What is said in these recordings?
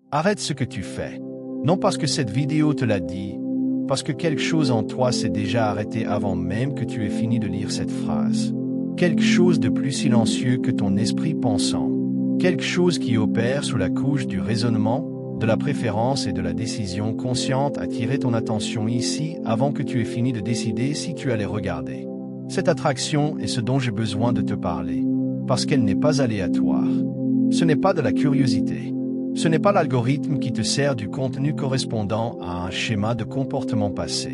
Arrête ce que tu fais. Non parce que cette vidéo te l'a dit, parce que quelque chose en toi s'est déjà arrêté avant même que tu aies fini de lire cette phrase. Quelque chose de plus silencieux que ton esprit pensant. Quelque chose qui opère sous la couche du raisonnement, de la préférence et de la décision consciente attirer ton attention ici avant que tu aies fini de décider si tu allais regarder. Cette attraction est ce dont j'ai besoin de te parler, parce qu'elle n'est pas aléatoire. Ce n'est pas de la curiosité. Ce n'est pas l'algorithme qui te sert du contenu correspondant à un schéma de comportement passé.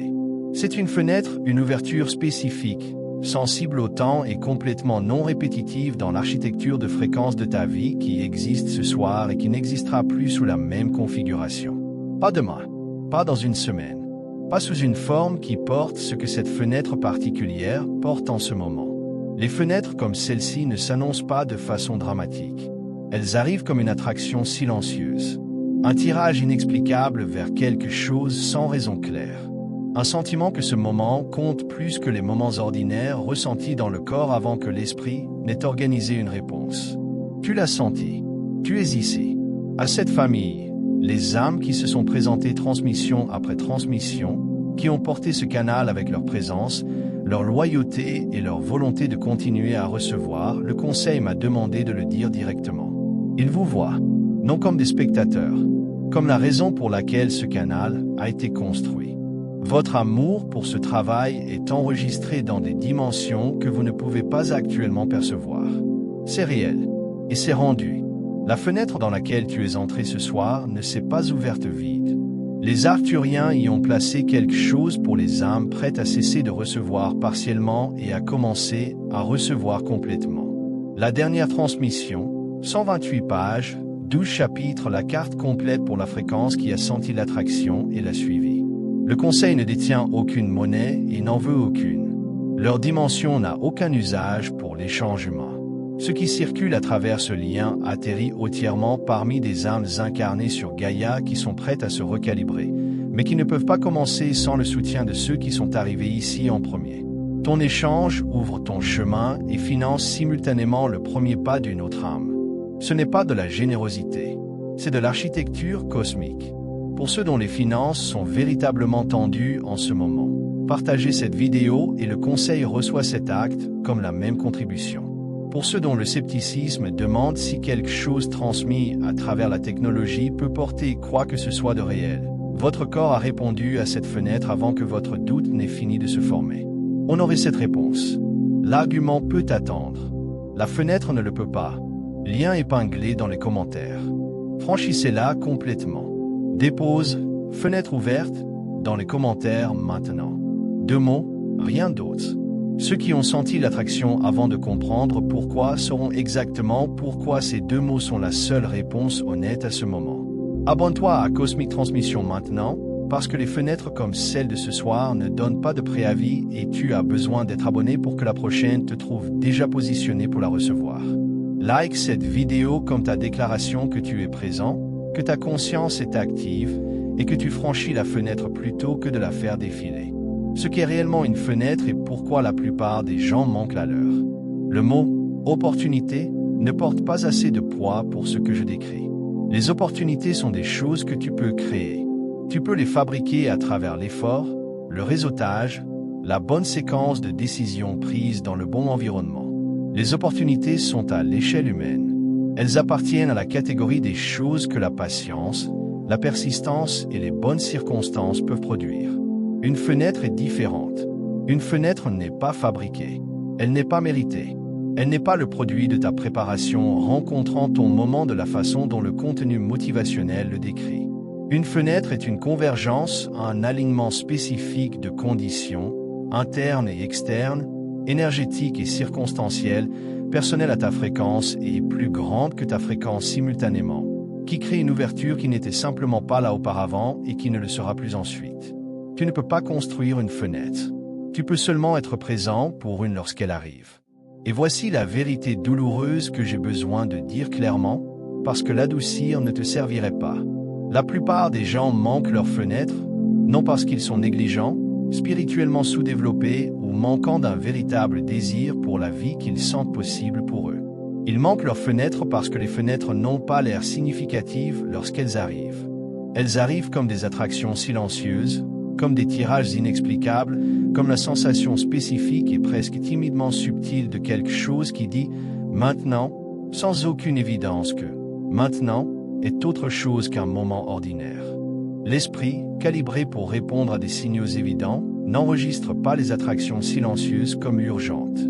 C'est une fenêtre, une ouverture spécifique, sensible au temps et complètement non répétitive dans l'architecture de fréquence de ta vie qui existe ce soir et qui n'existera plus sous la même configuration. Pas demain, pas dans une semaine, pas sous une forme qui porte ce que cette fenêtre particulière porte en ce moment. Les fenêtres comme celle-ci ne s'annoncent pas de façon dramatique. Elles arrivent comme une attraction silencieuse. Un tirage inexplicable vers quelque chose sans raison claire. Un sentiment que ce moment compte plus que les moments ordinaires ressentis dans le corps avant que l'esprit n'ait organisé une réponse. Tu l'as senti. Tu es ici. À cette famille, les âmes qui se sont présentées transmission après transmission, qui ont porté ce canal avec leur présence, leur loyauté et leur volonté de continuer à recevoir, le conseil m'a demandé de le dire directement. Ils vous voient, non comme des spectateurs, comme la raison pour laquelle ce canal a été construit. Votre amour pour ce travail est enregistré dans des dimensions que vous ne pouvez pas actuellement percevoir. C'est réel, et c'est rendu. La fenêtre dans laquelle tu es entré ce soir ne s'est pas ouverte vide. Les Arthuriens y ont placé quelque chose pour les âmes prêtes à cesser de recevoir partiellement et à commencer à recevoir complètement. La dernière transmission, 128 pages, 12 chapitres, la carte complète pour la fréquence qui a senti l'attraction et l'a suivie. Le conseil ne détient aucune monnaie et n'en veut aucune. Leur dimension n'a aucun usage pour les changements. Ce qui circule à travers ce lien atterrit entièrement parmi des âmes incarnées sur Gaïa qui sont prêtes à se recalibrer, mais qui ne peuvent pas commencer sans le soutien de ceux qui sont arrivés ici en premier. Ton échange ouvre ton chemin et finance simultanément le premier pas d'une autre âme. Ce n'est pas de la générosité, c'est de l'architecture cosmique. Pour ceux dont les finances sont véritablement tendues en ce moment, partagez cette vidéo et le conseil reçoit cet acte comme la même contribution. Pour ceux dont le scepticisme demande si quelque chose transmis à travers la technologie peut porter quoi que ce soit de réel, votre corps a répondu à cette fenêtre avant que votre doute n'ait fini de se former. Honorez cette réponse. L'argument peut attendre. La fenêtre ne le peut pas. Lien épinglé dans les commentaires. Franchissez-la complètement. Dépose, fenêtre ouverte, dans les commentaires maintenant. 2 mots, rien d'autre. Ceux qui ont senti l'attraction avant de comprendre pourquoi sauront exactement pourquoi ces 2 mots sont la seule réponse honnête à ce moment. Abonne-toi à Cosmic Transmission maintenant, parce que les fenêtres comme celle de ce soir ne donnent pas de préavis et tu as besoin d'être abonné pour que la prochaine te trouve déjà positionné pour la recevoir. Like cette vidéo comme ta déclaration que tu es présent, que ta conscience est active et que tu franchis la fenêtre plutôt que de la faire défiler. Ce qu'est réellement une fenêtre et pourquoi la plupart des gens manquent la leur. Le mot « opportunité » ne porte pas assez de poids pour ce que je décris. Les opportunités sont des choses que tu peux créer. Tu peux les fabriquer à travers l'effort, le réseautage, la bonne séquence de décisions prises dans le bon environnement. Les opportunités sont à l'échelle humaine. Elles appartiennent à la catégorie des choses que la patience, la persistance et les bonnes circonstances peuvent produire. Une fenêtre est différente. Une fenêtre n'est pas fabriquée. Elle n'est pas méritée. Elle n'est pas le produit de ta préparation rencontrant ton moment de la façon dont le contenu motivationnel le décrit. Une fenêtre est une convergence, un alignement spécifique de conditions, internes et externes, énergétiques et circonstancielles, personnelle à ta fréquence et plus grande que ta fréquence simultanément, qui crée une ouverture qui n'était simplement pas là auparavant et qui ne le sera plus ensuite. Tu ne peux pas construire une fenêtre. Tu peux seulement être présent pour une lorsqu'elle arrive. Et voici la vérité douloureuse que j'ai besoin de dire clairement, parce que l'adoucir ne te servirait pas. La plupart des gens manquent leur fenêtre, non parce qu'ils sont négligents, spirituellement sous-développés ou manquant d'un véritable désir pour la vie qu'ils sentent possible pour eux. Ils manquent leurs fenêtres parce que les fenêtres n'ont pas l'air significatives lorsqu'elles arrivent. Elles arrivent comme des attractions silencieuses, comme des tirages inexplicables, comme la sensation spécifique et presque timidement subtile de quelque chose qui dit « maintenant », sans aucune évidence que « maintenant » est autre chose qu'un moment ordinaire. L'esprit, calibré pour répondre à des signaux évidents, n'enregistre pas les attractions silencieuses comme urgentes.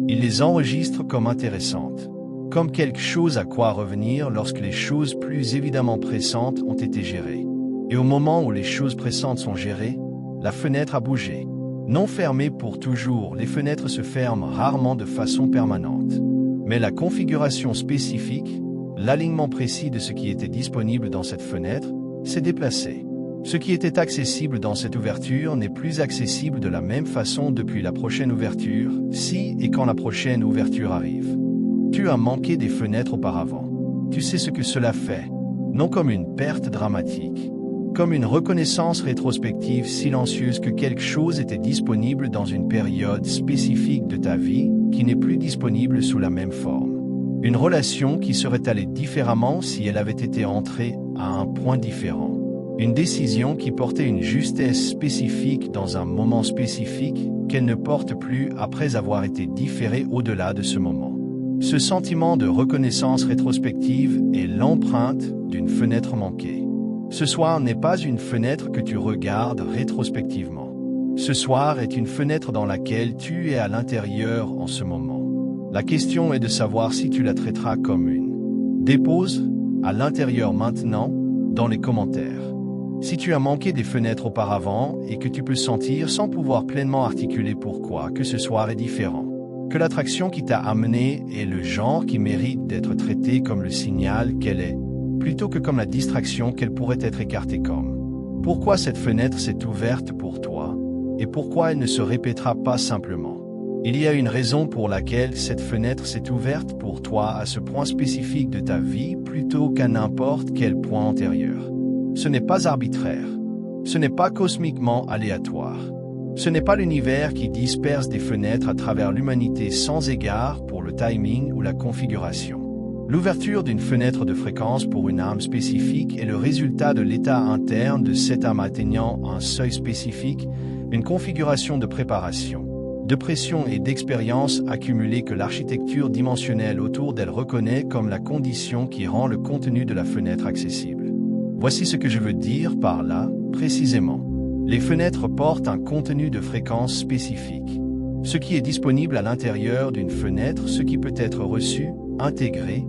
Il les enregistre comme intéressantes, comme quelque chose à quoi revenir lorsque les choses plus évidemment pressantes ont été gérées. Et au moment où les choses pressantes sont gérées, la fenêtre a bougé. Non fermée pour toujours, les fenêtres se ferment rarement de façon permanente. Mais la configuration spécifique, l'alignement précis de ce qui était disponible dans cette fenêtre, s'est déplacé. Ce qui était accessible dans cette ouverture n'est plus accessible de la même façon depuis la prochaine ouverture, si et quand la prochaine ouverture arrive. Tu as manqué des fenêtres auparavant. Tu sais ce que cela fait, non comme une perte dramatique, comme une reconnaissance rétrospective silencieuse que quelque chose était disponible dans une période spécifique de ta vie qui n'est plus disponible sous la même forme. Une relation qui serait allée différemment si elle avait été entrée à un point différent. Une décision qui portait une justesse spécifique dans un moment spécifique qu'elle ne porte plus après avoir été différée au-delà de ce moment. Ce sentiment de reconnaissance rétrospective est l'empreinte d'une fenêtre manquée. Ce soir n'est pas une fenêtre que tu regardes rétrospectivement. Ce soir est une fenêtre dans laquelle tu es à l'intérieur en ce moment. La question est de savoir si tu la traiteras comme une. Dépose à l'intérieur maintenant dans les commentaires. Si tu as manqué des fenêtres auparavant et que tu peux sentir sans pouvoir pleinement articuler pourquoi que ce soir est différent, que l'attraction qui t'a amené est le genre qui mérite d'être traité comme le signal qu'elle est, plutôt que comme la distraction qu'elle pourrait être écartée comme. Pourquoi cette fenêtre s'est ouverte pour toi et pourquoi elle ne se répétera pas simplement. Il y a une raison pour laquelle cette fenêtre s'est ouverte pour toi à ce point spécifique de ta vie plutôt qu'à n'importe quel point antérieur. Ce n'est pas arbitraire. Ce n'est pas cosmiquement aléatoire. Ce n'est pas l'univers qui disperse des fenêtres à travers l'humanité sans égard pour le timing ou la configuration. L'ouverture d'une fenêtre de fréquence pour une âme spécifique est le résultat de l'état interne de cette âme atteignant un seuil spécifique, une configuration de préparation, de pression et d'expérience accumulée que l'architecture dimensionnelle autour d'elle reconnaît comme la condition qui rend le contenu de la fenêtre accessible. Voici ce que je veux dire par là, précisément. Les fenêtres portent un contenu de fréquence spécifique. Ce qui est disponible à l'intérieur d'une fenêtre, ce qui peut être reçu, intégré,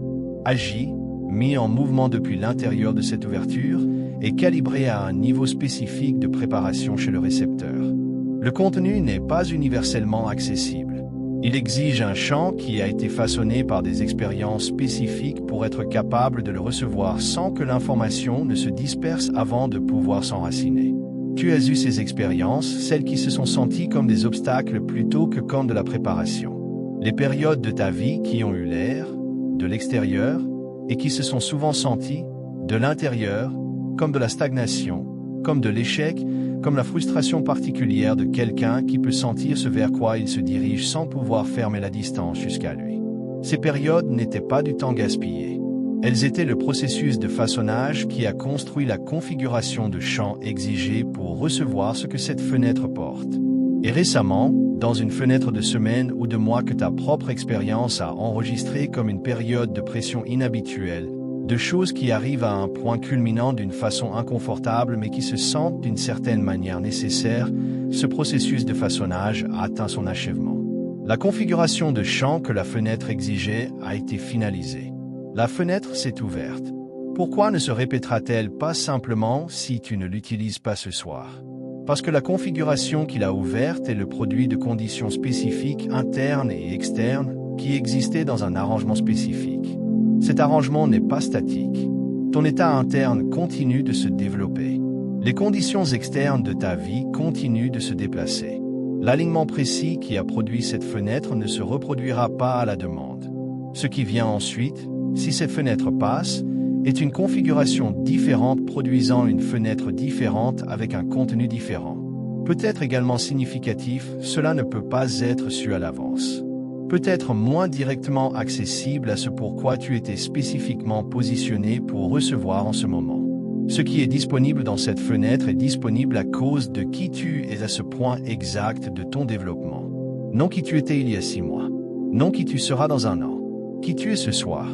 agi, mis en mouvement depuis l'intérieur de cette ouverture, est calibré à un niveau spécifique de préparation chez le récepteur. Le contenu n'est pas universellement accessible. Il exige un champ qui a été façonné par des expériences spécifiques pour être capable de le recevoir sans que l'information ne se disperse avant de pouvoir s'enraciner. Tu as eu ces expériences, celles qui se sont senties comme des obstacles plutôt que comme de la préparation. Les périodes de ta vie qui ont eu l'air, de l'extérieur, et qui se sont souvent senties, de l'intérieur, comme de la stagnation, comme de l'échec, comme la frustration particulière de quelqu'un qui peut sentir ce vers quoi il se dirige sans pouvoir fermer la distance jusqu'à lui. Ces périodes n'étaient pas du temps gaspillé. Elles étaient le processus de façonnage qui a construit la configuration de champ exigée pour recevoir ce que cette fenêtre porte. Et récemment, dans une fenêtre de semaine ou de mois que ta propre expérience a enregistré comme une période de pression inhabituelle, de choses qui arrivent à un point culminant d'une façon inconfortable mais qui se sentent d'une certaine manière nécessaires, ce processus de façonnage a atteint son achèvement. La configuration de champ que la fenêtre exigeait a été finalisée. La fenêtre s'est ouverte. Pourquoi ne se répétera-t-elle pas simplement si tu ne l'utilises pas ce soir? Parce que la configuration qu'il a ouverte est le produit de conditions spécifiques internes et externes qui existaient dans un arrangement spécifique. Cet arrangement n'est pas statique. Ton état interne continue de se développer. Les conditions externes de ta vie continuent de se déplacer. L'alignement précis qui a produit cette fenêtre ne se reproduira pas à la demande. Ce qui vient ensuite, si cette fenêtre passe, est une configuration différente produisant une fenêtre différente avec un contenu différent. Peut-être également significatif, cela ne peut pas être su à l'avance. peut-être moins directement accessible à ce pourquoi tu étais spécifiquement positionné pour recevoir en ce moment. Ce qui est disponible dans cette fenêtre est disponible à cause de qui tu es à ce point exact de ton développement. Non qui tu étais il y a 6 mois. Non qui tu seras dans 1 an. Qui tu es ce soir.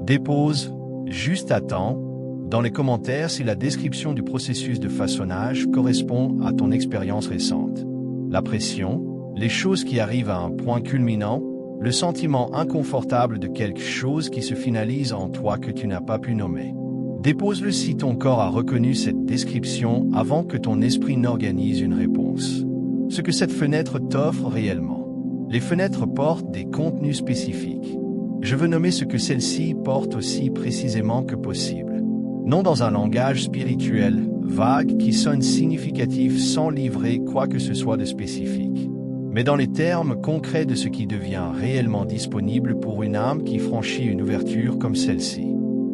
Dépose, juste attends, dans les commentaires si la description du processus de façonnage correspond à ton expérience récente. La pression, les choses qui arrivent à un point culminant, le sentiment inconfortable de quelque chose qui se finalise en toi que tu n'as pas pu nommer. Dépose-le si ton corps a reconnu cette description avant que ton esprit n'organise une réponse. Ce que cette fenêtre t'offre réellement. Les fenêtres portent des contenus spécifiques. Je veux nommer ce que celle-ci porte aussi précisément que possible. Non dans un langage spirituel, vague, qui sonne significatif sans livrer quoi que ce soit de spécifique. Mais dans les termes concrets de ce qui devient réellement disponible pour une âme qui franchit une ouverture comme celle-ci.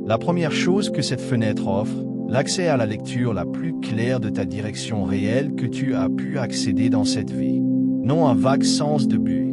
La première chose que cette fenêtre offre, l'accès à la lecture la plus claire de ta direction réelle que tu as pu accéder dans cette vie. Non un vague sens de but.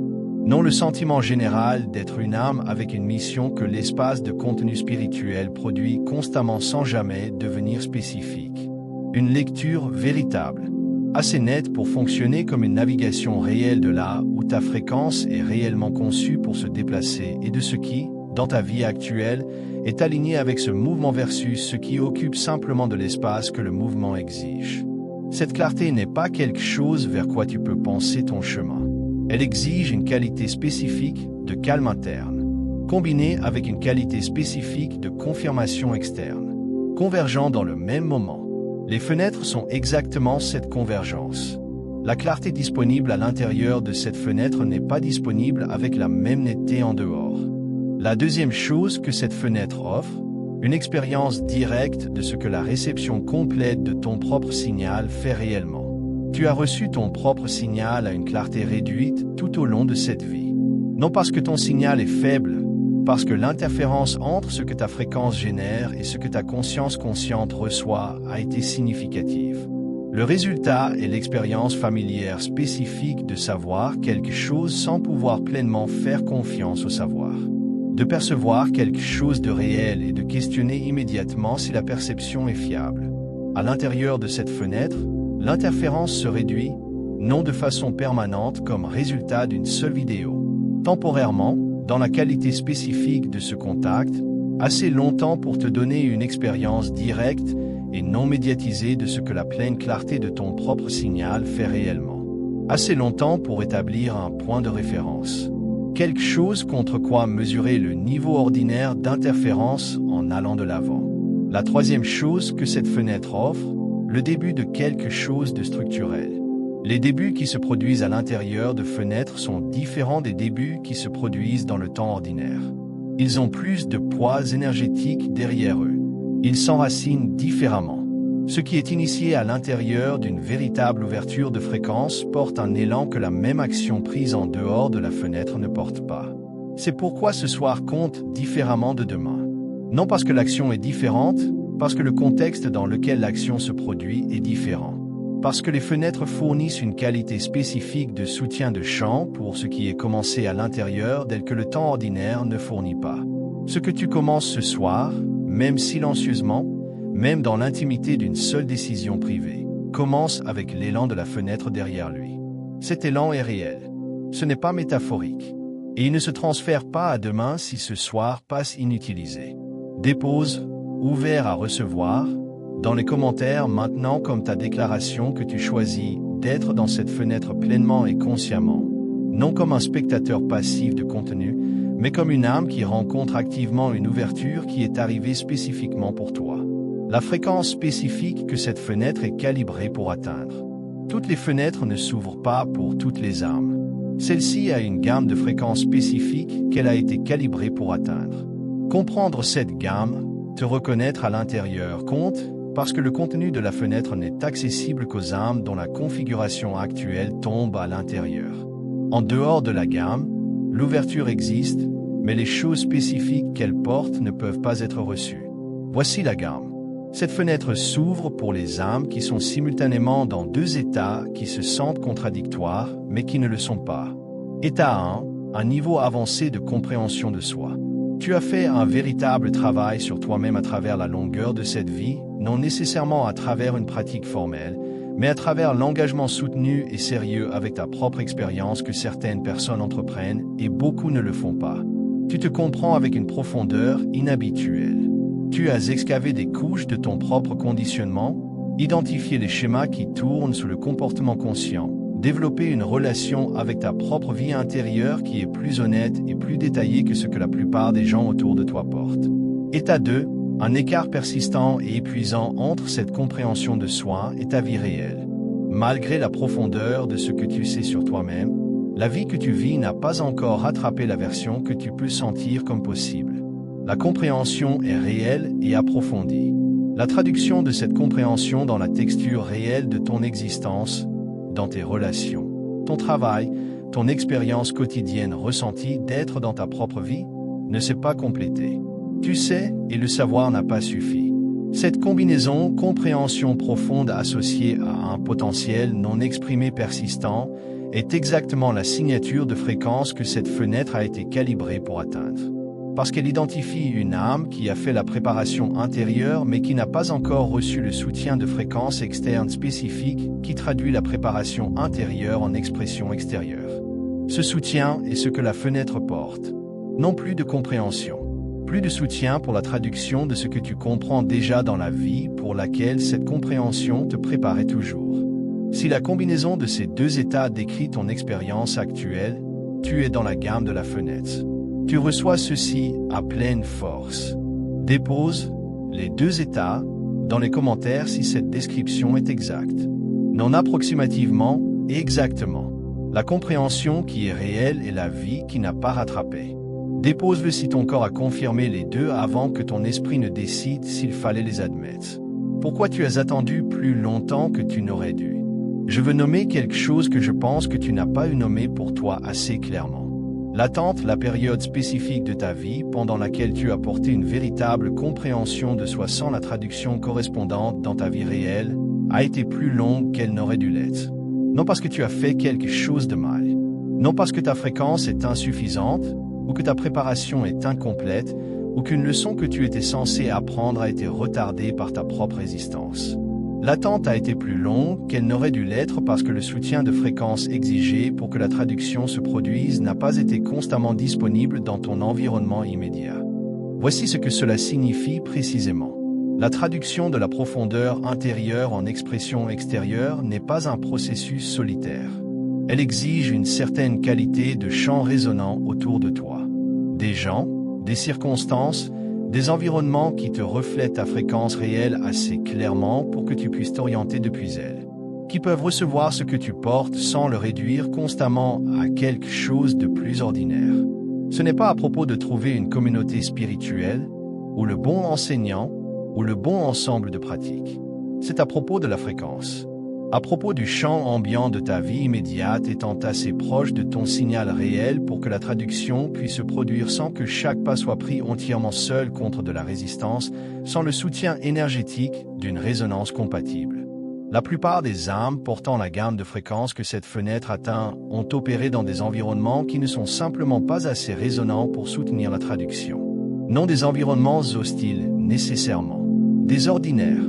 Non le sentiment général d'être une âme avec une mission que l'espace de contenu spirituel produit constamment sans jamais devenir spécifique. Une lecture véritable. Assez nette pour fonctionner comme une navigation réelle de là où ta fréquence est réellement conçue pour se déplacer et de ce qui, dans ta vie actuelle, est aligné avec ce mouvement versus ce qui occupe simplement de l'espace que le mouvement exige. Cette clarté n'est pas quelque chose vers quoi tu peux penser ton chemin. Elle exige une qualité spécifique de calme interne, combinée avec une qualité spécifique de confirmation externe, convergent dans le même moment. Les fenêtres sont exactement cette convergence. La clarté disponible à l'intérieur de cette fenêtre n'est pas disponible avec la même netteté en dehors. La deuxième chose que cette fenêtre offre, une expérience directe de ce que la réception complète de ton propre signal fait réellement. Tu as reçu ton propre signal à une clarté réduite tout au long de cette vie. Non parce que ton signal est faible, parce que l'interférence entre ce que ta fréquence génère et ce que ta conscience consciente reçoit a été significative. Le résultat est l'expérience familière spécifique de savoir quelque chose sans pouvoir pleinement faire confiance au savoir. De percevoir quelque chose de réel et de questionner immédiatement si la perception est fiable. À l'intérieur de cette fenêtre, l'interférence se réduit, non de façon permanente comme résultat d'une seule vidéo. Temporairement, dans la qualité spécifique de ce contact, assez longtemps pour te donner une expérience directe et non médiatisée de ce que la pleine clarté de ton propre signal fait réellement. Assez longtemps pour établir un point de référence. Quelque chose contre quoi mesurer le niveau ordinaire d'interférence en allant de l'avant. La troisième chose que cette fenêtre offre, le début de quelque chose de structurel. Les débuts qui se produisent à l'intérieur de fenêtres sont différents des débuts qui se produisent dans le temps ordinaire. Ils ont plus de poids énergétique derrière eux. Ils s'enracinent différemment. Ce qui est initié à l'intérieur d'une véritable ouverture de fréquence porte un élan que la même action prise en dehors de la fenêtre ne porte pas. C'est pourquoi ce soir compte différemment de demain. Non parce que l'action est différente, parce que le contexte dans lequel l'action se produit est différent. Parce que les fenêtres fournissent une qualité spécifique de soutien de champ pour ce qui est commencé à l'intérieur tel que le temps ordinaire ne fournit pas. Ce que tu commences ce soir, même silencieusement, même dans l'intimité d'une seule décision privée, commence avec l'élan de la fenêtre derrière lui. Cet élan est réel. Ce n'est pas métaphorique. Et il ne se transfère pas à demain si ce soir passe inutilisé. Dépose, ouvert à recevoir, dans les commentaires maintenant comme ta déclaration que tu choisis d'être dans cette fenêtre pleinement et consciemment, non comme un spectateur passif de contenu, mais comme une âme qui rencontre activement une ouverture qui est arrivée spécifiquement pour toi. La fréquence spécifique que cette fenêtre est calibrée pour atteindre. Toutes les fenêtres ne s'ouvrent pas pour toutes les âmes. Celle-ci a une gamme de fréquences spécifiques qu'elle a été calibrée pour atteindre. Comprendre cette gamme, te reconnaître à l'intérieur compte, parce que le contenu de la fenêtre n'est accessible qu'aux âmes dont la configuration actuelle tombe à l'intérieur. En dehors de la gamme, l'ouverture existe, mais les choses spécifiques qu'elle porte ne peuvent pas être reçues. Voici la gamme. Cette fenêtre s'ouvre pour les âmes qui sont simultanément dans deux états qui se sentent contradictoires, mais qui ne le sont pas. État 1, un niveau avancé de compréhension de soi. Tu as fait un véritable travail sur toi-même à travers la longueur de cette vie, non nécessairement à travers une pratique formelle, mais à travers l'engagement soutenu et sérieux avec ta propre expérience que certaines personnes entreprennent et beaucoup ne le font pas. Tu te comprends avec une profondeur inhabituelle. Tu as excavé des couches de ton propre conditionnement, identifié les schémas qui tournent sous le comportement conscient, développé une relation avec ta propre vie intérieure qui est plus honnête et plus détaillée que ce que la plupart des gens autour de toi portent. État 2. Un écart persistant et épuisant entre cette compréhension de soi et ta vie réelle. Malgré la profondeur de ce que tu sais sur toi-même, la vie que tu vis n'a pas encore rattrapé la version que tu peux sentir comme possible. La compréhension est réelle et approfondie. La traduction de cette compréhension dans la texture réelle de ton existence, dans tes relations, ton travail, ton expérience quotidienne ressentie d'être dans ta propre vie, ne s'est pas complétée. Tu sais, et le savoir n'a pas suffi. Cette combinaison compréhension profonde associée à un potentiel non exprimé persistant est exactement la signature de fréquence que cette fenêtre a été calibrée pour atteindre. Parce qu'elle identifie une âme qui a fait la préparation intérieure mais qui n'a pas encore reçu le soutien de fréquences externes spécifiques qui traduit la préparation intérieure en expression extérieure. Ce soutien est ce que la fenêtre porte. Non plus de compréhension. Plus de soutien pour la traduction de ce que tu comprends déjà dans la vie pour laquelle cette compréhension te préparait toujours. Si la combinaison de ces deux états décrit ton expérience actuelle, tu es dans la gamme de la fenêtre. Tu reçois ceci à pleine force. Dépose les deux états dans les commentaires si cette description est exacte. Non approximativement et exactement. La compréhension qui est réelle et la vie qui n'a pas rattrapé. Dépose-le si ton corps a confirmé les deux avant que ton esprit ne décide s'il fallait les admettre. Pourquoi tu as attendu plus longtemps que tu n'aurais dû? Je veux nommer quelque chose que je pense que tu n'as pas eu nommé pour toi assez clairement. L'attente, la période spécifique de ta vie pendant laquelle tu as porté une véritable compréhension de soi sans la traduction correspondante dans ta vie réelle, a été plus longue qu'elle n'aurait dû l'être. Non parce que tu as fait quelque chose de mal. Non parce que ta fréquence est insuffisante, ou que ta préparation est incomplète, ou qu'une leçon que tu étais censé apprendre a été retardée par ta propre résistance. L'attente a été plus longue qu'elle n'aurait dû l'être parce que le soutien de fréquence exigé pour que la traduction se produise n'a pas été constamment disponible dans ton environnement immédiat. Voici ce que cela signifie précisément. La traduction de la profondeur intérieure en expression extérieure n'est pas un processus solitaire. Elle exige une certaine qualité de champ résonnant autour de toi. Des gens, des circonstances, des environnements qui te reflètent ta fréquence réelle assez clairement pour que tu puisses t'orienter depuis elles. Qui peuvent recevoir ce que tu portes sans le réduire constamment à quelque chose de plus ordinaire. Ce n'est pas à propos de trouver une communauté spirituelle, ou le bon enseignant, ou le bon ensemble de pratiques. C'est à propos de la fréquence. À propos du champ ambiant de ta vie immédiate étant assez proche de ton signal réel pour que la traduction puisse se produire sans que chaque pas soit pris entièrement seul contre de la résistance, sans le soutien énergétique d'une résonance compatible. La plupart des âmes portant la gamme de fréquences que cette fenêtre atteint ont opéré dans des environnements qui ne sont simplement pas assez résonnants pour soutenir la traduction. Non des environnements hostiles, nécessairement. Des ordinaires.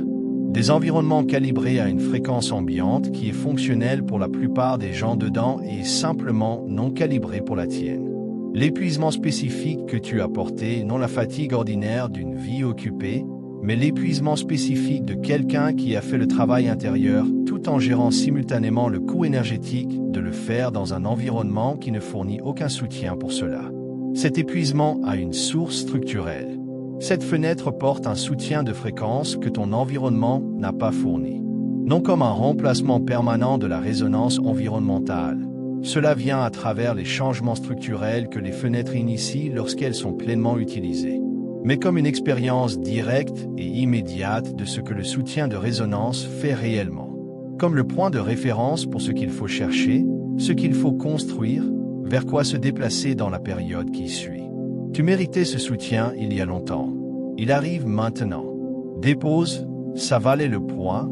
Des environnements calibrés à une fréquence ambiante qui est fonctionnelle pour la plupart des gens dedans et simplement non calibrée pour la tienne. L'épuisement spécifique que tu as porté, non la fatigue ordinaire d'une vie occupée, mais l'épuisement spécifique de quelqu'un qui a fait le travail intérieur tout en gérant simultanément le coût énergétique de le faire dans un environnement qui ne fournit aucun soutien pour cela. Cet épuisement a une source structurelle. Cette fenêtre porte un soutien de fréquence que ton environnement n'a pas fourni. Non comme un remplacement permanent de la résonance environnementale. Cela vient à travers les changements structurels que les fenêtres initient lorsqu'elles sont pleinement utilisées. Mais comme une expérience directe et immédiate de ce que le soutien de résonance fait réellement. Comme le point de référence pour ce qu'il faut chercher, ce qu'il faut construire, vers quoi se déplacer dans la période qui suit. Tu méritais ce soutien il y a longtemps. Il arrive maintenant. Dépose, ça valait le point,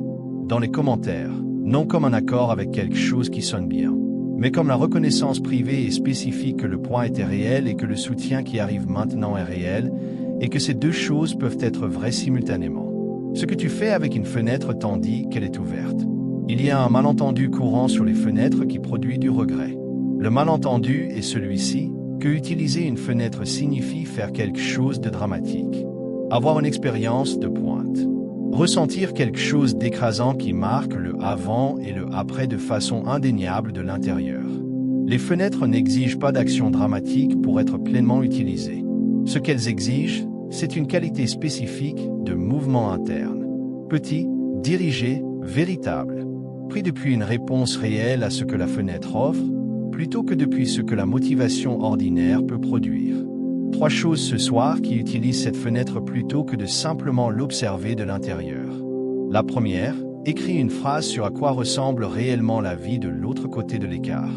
dans les commentaires, non comme un accord avec quelque chose qui sonne bien, Mais comme la reconnaissance privée est spécifique que le point était réel et que le soutien qui arrive maintenant est réel, et que ces deux choses peuvent être vraies simultanément. Ce que tu fais avec une fenêtre t'en dit qu'elle est ouverte. Il y a un malentendu courant sur les fenêtres qui produit du regret. Le malentendu est celui-ci, que utiliser une fenêtre signifie faire quelque chose de dramatique. Avoir une expérience de pointe. Ressentir quelque chose d'écrasant qui marque le avant et le après de façon indéniable de l'intérieur. Les fenêtres n'exigent pas d'action dramatique pour être pleinement utilisées. Ce qu'elles exigent, c'est une qualité spécifique de mouvement interne. Petit, dirigé, véritable. Pris depuis une réponse réelle à ce que la fenêtre offre, plutôt que depuis ce que la motivation ordinaire peut produire. 3 choses ce soir qui utilisent cette fenêtre plutôt que de simplement l'observer de l'intérieur. La première, écris une phrase sur à quoi ressemble réellement la vie de l'autre côté de l'écart.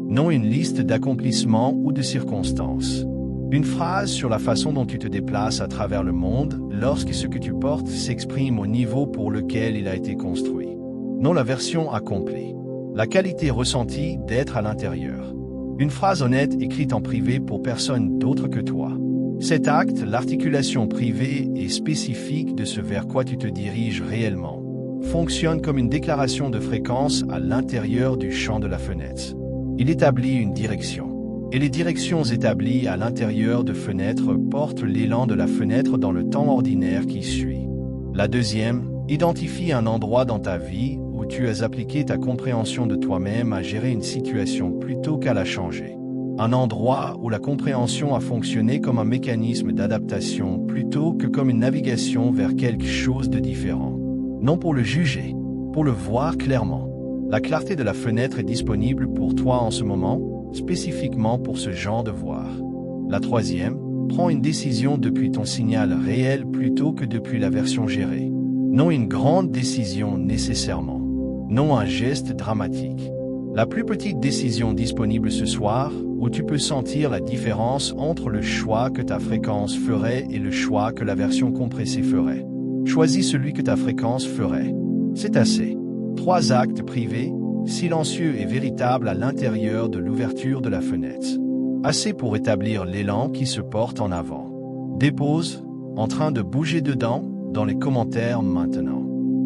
Non une liste d'accomplissements ou de circonstances. Une phrase sur la façon dont tu te déplaces à travers le monde lorsque ce que tu portes s'exprime au niveau pour lequel il a été construit. Non la version accomplie. La qualité ressentie d'être à l'intérieur. Une phrase honnête écrite en privé pour personne d'autre que toi. Cet acte, l'articulation privée et spécifique de ce vers quoi tu te diriges réellement, fonctionne comme une déclaration de fréquence à l'intérieur du champ de la fenêtre. Il établit une direction. Et les directions établies à l'intérieur de fenêtres portent l'élan de la fenêtre dans le temps ordinaire qui suit. La deuxième, identifie un endroit dans ta vie où tu as appliqué ta compréhension de toi-même à gérer une situation plutôt qu'à la changer. Un endroit où la compréhension a fonctionné comme un mécanisme d'adaptation plutôt que comme une navigation vers quelque chose de différent. Non pour le juger, pour le voir clairement. La clarté de la fenêtre est disponible pour toi en ce moment, spécifiquement pour ce genre de voir. La troisième, prends une décision depuis ton signal réel plutôt que depuis la version gérée. Non une grande décision nécessairement. Non un geste dramatique. La plus petite décision disponible ce soir, où tu peux sentir la différence entre le choix que ta fréquence ferait et le choix que la version compressée ferait. Choisis celui que ta fréquence ferait. C'est assez. 3 actes privés, silencieux et véritables à l'intérieur de l'ouverture de la fenêtre. Assez pour établir l'élan qui se porte en avant. Dépose, en train de bouger dedans, dans les commentaires maintenant.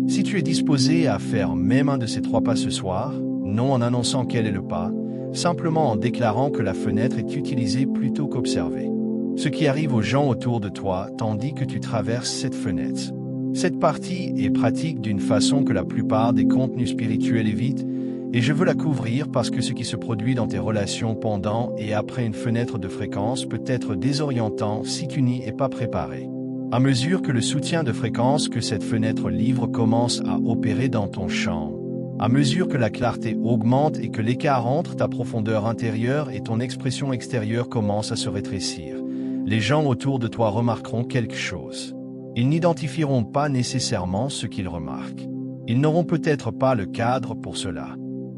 Si tu es disposé à faire même un de ces 3 pas ce soir, non en annonçant quel est le pas, simplement en déclarant que la fenêtre est utilisée plutôt qu'observée. Ce qui arrive aux gens autour de toi tandis que tu traverses cette fenêtre. Cette partie est pratique d'une façon que la plupart des contenus spirituels évitent, et je veux la couvrir parce que ce qui se produit dans tes relations pendant et après une fenêtre de fréquence peut être désorientant si tu n'y es pas préparé. À mesure que le soutien de fréquence que cette fenêtre livre commence à opérer dans ton champ, à mesure que la clarté augmente et que l'écart entre ta profondeur intérieure et ton expression extérieure commence à se rétrécir, les gens autour de toi remarqueront quelque chose. Ils n'identifieront pas nécessairement ce qu'ils remarquent. Ils n'auront peut-être pas le cadre pour cela.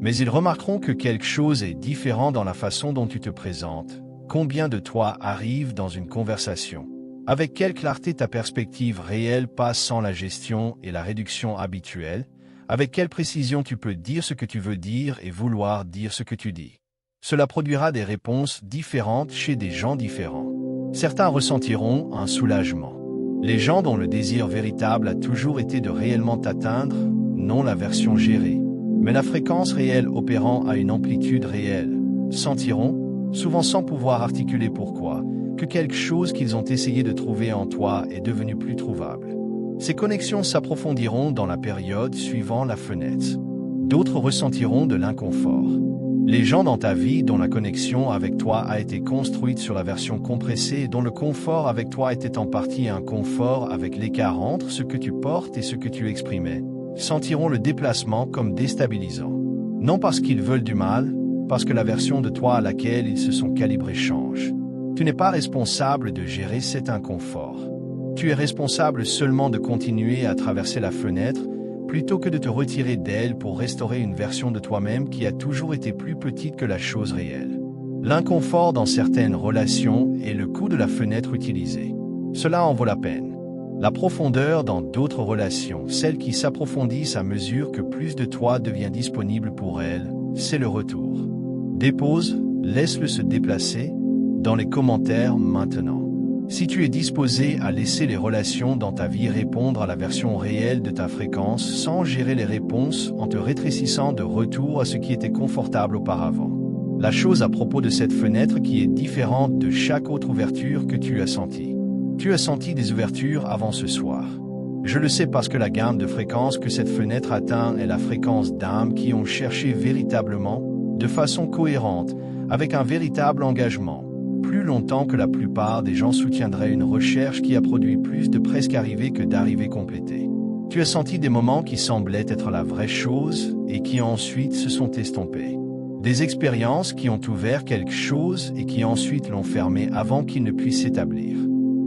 Mais ils remarqueront que quelque chose est différent dans la façon dont tu te présentes. Combien de toi arrive dans une conversation? Avec quelle clarté ta perspective réelle passe sans la gestion et la réduction habituelle? Avec quelle précision tu peux dire ce que tu veux dire et vouloir dire ce que tu dis? Cela produira des réponses différentes chez des gens différents. Certains ressentiront un soulagement. Les gens dont le désir véritable a toujours été de réellement t'atteindre, non la version gérée, mais la fréquence réelle opérant à une amplitude réelle, sentiront, souvent sans pouvoir articuler pourquoi, que quelque chose qu'ils ont essayé de trouver en toi est devenu plus trouvable. Ces connexions s'approfondiront dans la période suivant la fenêtre. D'autres ressentiront de l'inconfort. Les gens dans ta vie dont la connexion avec toi a été construite sur la version compressée et dont le confort avec toi était en partie un confort avec l'écart entre ce que tu portes et ce que tu exprimais, sentiront le déplacement comme déstabilisant. Non parce qu'ils veulent du mal, parce que la version de toi à laquelle ils se sont calibrés change. Tu n'es pas responsable de gérer cet inconfort. Tu es responsable seulement de continuer à traverser la fenêtre plutôt que de te retirer d'elle pour restaurer une version de toi-même qui a toujours été plus petite que la chose réelle. L'inconfort dans certaines relations est le coût de la fenêtre utilisée. Cela en vaut la peine. La profondeur dans d'autres relations, celles qui s'approfondissent à mesure que plus de toi devient disponible pour elles, c'est le retour. Dépose, laisse-le se déplacer dans les commentaires maintenant. Si tu es disposé à laisser les relations dans ta vie répondre à la version réelle de ta fréquence sans gérer les réponses en te rétrécissant de retour à ce qui était confortable auparavant. La chose à propos de cette fenêtre qui est différente de chaque autre ouverture que tu as sentie. Tu as senti des ouvertures avant ce soir. Je le sais parce que la gamme de fréquences que cette fenêtre atteint est la fréquence d'âmes qui ont cherché véritablement, de façon cohérente, avec un véritable engagement, plus longtemps que la plupart des gens soutiendraient une recherche qui a produit plus de presque arrivées que d'arrivées complétées. Tu as senti des moments qui semblaient être la vraie chose et qui ensuite se sont estompés. Des expériences qui ont ouvert quelque chose et qui ensuite l'ont fermé avant qu'il ne puisse s'établir.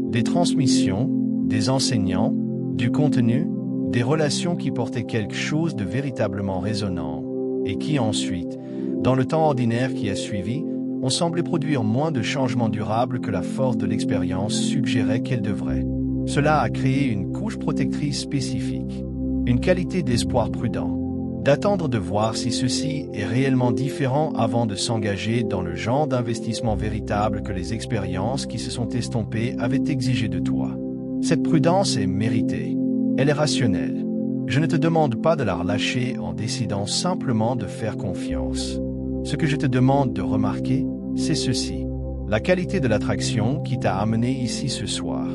Des transmissions, des enseignants, du contenu, des relations qui portaient quelque chose de véritablement résonnant et qui ensuite, dans le temps ordinaire qui a suivi, ont semblé produire moins de changements durables que la force de l'expérience suggérait qu'elle devrait. Cela a créé une couche protectrice spécifique, une qualité d'espoir prudent, d'attendre de voir si ceci est réellement différent avant de s'engager dans le genre d'investissement véritable que les expériences qui se sont estompées avaient exigé de toi. Cette prudence est méritée, elle est rationnelle. Je ne te demande pas de la relâcher en décidant simplement de faire confiance. Ce que je te demande de remarquer, c'est ceci. La qualité de l'attraction qui t'a amené ici ce soir.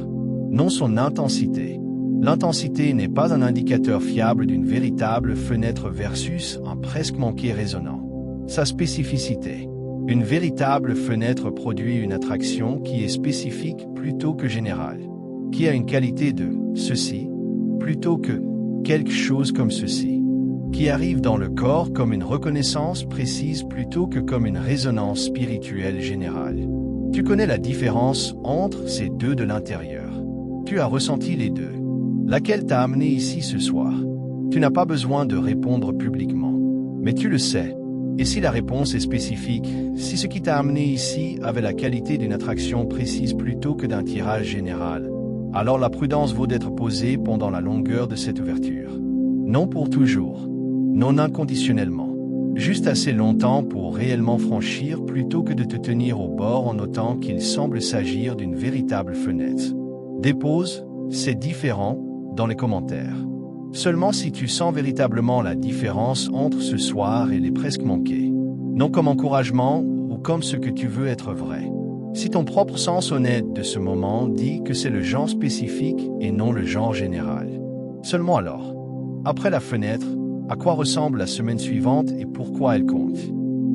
Non son intensité. L'intensité n'est pas un indicateur fiable d'une véritable fenêtre versus un presque manqué résonnant. Sa spécificité. Une véritable fenêtre produit une attraction qui est spécifique plutôt que générale, qui a une qualité de ceci plutôt que quelque chose comme ceci, qui arrive dans le corps comme une reconnaissance précise plutôt que comme une résonance spirituelle générale. Tu connais la différence entre ces deux de l'intérieur. Tu as ressenti les deux. Laquelle t'a amené ici ce soir? Tu n'as pas besoin de répondre publiquement, mais tu le sais. Et si la réponse est spécifique, si ce qui t'a amené ici avait la qualité d'une attraction précise plutôt que d'un tirage général, alors la prudence vaut d'être posée pendant la longueur de cette ouverture. Non pour toujours, non inconditionnellement, juste assez longtemps pour réellement franchir plutôt que de te tenir au bord en notant qu'il semble s'agir d'une véritable fenêtre. Dépose, c'est différent, dans les commentaires. Seulement si tu sens véritablement la différence entre ce soir et les presque manqués. Non comme encouragement ou comme ce que tu veux être vrai. Si ton propre sens honnête de ce moment dit que c'est le genre spécifique et non le genre général. Seulement alors, après la fenêtre, à quoi ressemble la semaine suivante et pourquoi elle compte?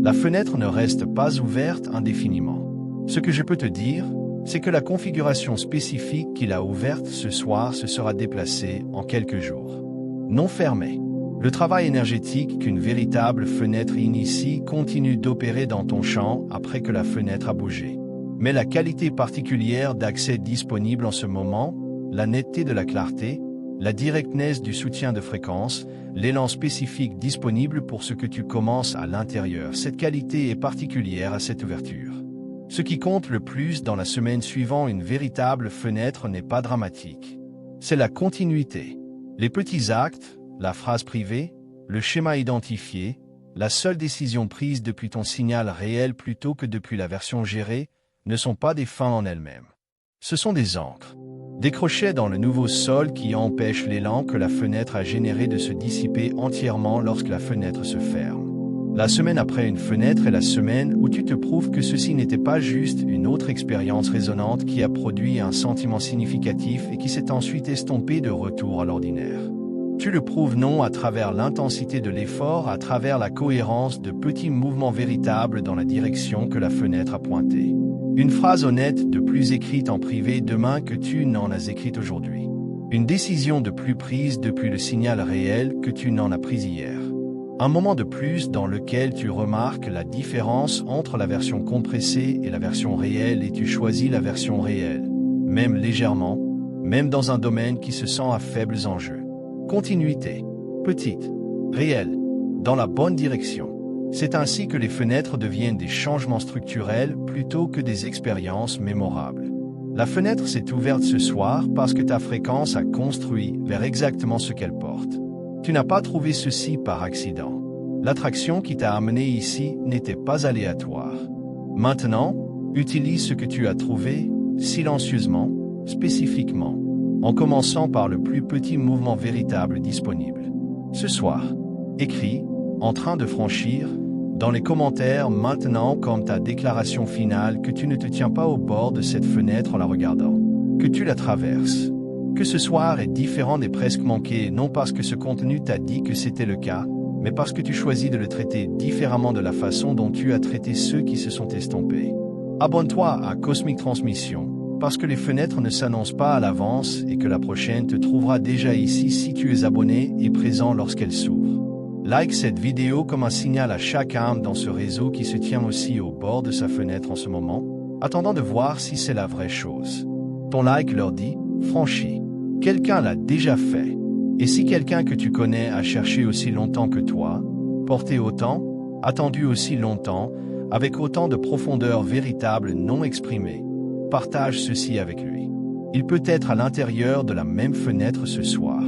La fenêtre ne reste pas ouverte indéfiniment. Ce que je peux te dire, c'est que la configuration spécifique qu'il a ouverte ce soir se sera déplacée en quelques jours. Non fermée. Le travail énergétique qu'une véritable fenêtre initie continue d'opérer dans ton champ après que la fenêtre a bougé. Mais la qualité particulière d'accès disponible en ce moment, la netteté de la clarté, la directness du soutien de fréquence, l'élan spécifique disponible pour ce que tu commences à l'intérieur, cette qualité est particulière à cette ouverture. Ce qui compte le plus dans la semaine suivant une véritable fenêtre n'est pas dramatique. C'est la continuité. Les petits actes, la phrase privée, le schéma identifié, la seule décision prise depuis ton signal réel plutôt que depuis la version gérée, ne sont pas des fins en elles-mêmes. Ce sont des ancres, des crochets dans le nouveau sol qui empêchent l'élan que la fenêtre a généré de se dissiper entièrement lorsque la fenêtre se ferme. La semaine après une fenêtre est la semaine où tu te prouves que ceci n'était pas juste une autre expérience résonante qui a produit un sentiment significatif et qui s'est ensuite estompé de retour à l'ordinaire. Tu le prouves non à travers l'intensité de l'effort, à travers la cohérence de petits mouvements véritables dans la direction que la fenêtre a pointée. Une phrase honnête de plus écrite en privé demain que tu n'en as écrite aujourd'hui. Une décision de plus prise depuis le signal réel que tu n'en as prise hier. Un moment de plus dans lequel tu remarques la différence entre la version compressée et la version réelle et tu choisis la version réelle, même légèrement, même dans un domaine qui se sent à faibles enjeux. Continuité, petite, réelle, dans la bonne direction. C'est ainsi que les fenêtres deviennent des changements structurels plutôt que des expériences mémorables. La fenêtre s'est ouverte ce soir parce que ta fréquence a construit vers exactement ce qu'elle porte. Tu n'as pas trouvé ceci par accident. L'attraction qui t'a amené ici n'était pas aléatoire. Maintenant, utilise ce que tu as trouvé, silencieusement, spécifiquement, en commençant par le plus petit mouvement véritable disponible. Ce soir, écris, en train de franchir, dans les commentaires maintenant comme ta déclaration finale que tu ne te tiens pas au bord de cette fenêtre en la regardant, que tu la traverses. Que ce soir est différent des presque manqués, non parce que ce contenu t'a dit que c'était le cas, mais parce que tu choisis de le traiter différemment de la façon dont tu as traité ceux qui se sont estompés. Abonne-toi à Cosmic Transmission, parce que les fenêtres ne s'annoncent pas à l'avance et que la prochaine te trouvera déjà ici si tu es abonné et présent lorsqu'elle s'ouvre. Like cette vidéo comme un signal à chaque âme dans ce réseau qui se tient aussi au bord de sa fenêtre en ce moment, attendant de voir si c'est la vraie chose. Ton like leur dit « franchi ». Quelqu'un l'a déjà fait. Et si quelqu'un que tu connais a cherché aussi longtemps que toi, porté autant, attendu aussi longtemps, avec autant de profondeur véritable non exprimée, partage ceci avec lui. Il peut être à l'intérieur de la même fenêtre ce soir,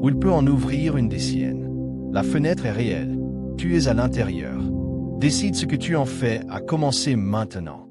ou il peut en ouvrir une des siennes. La fenêtre est réelle, tu es à l'intérieur. Décide ce que tu en fais, à commencer maintenant.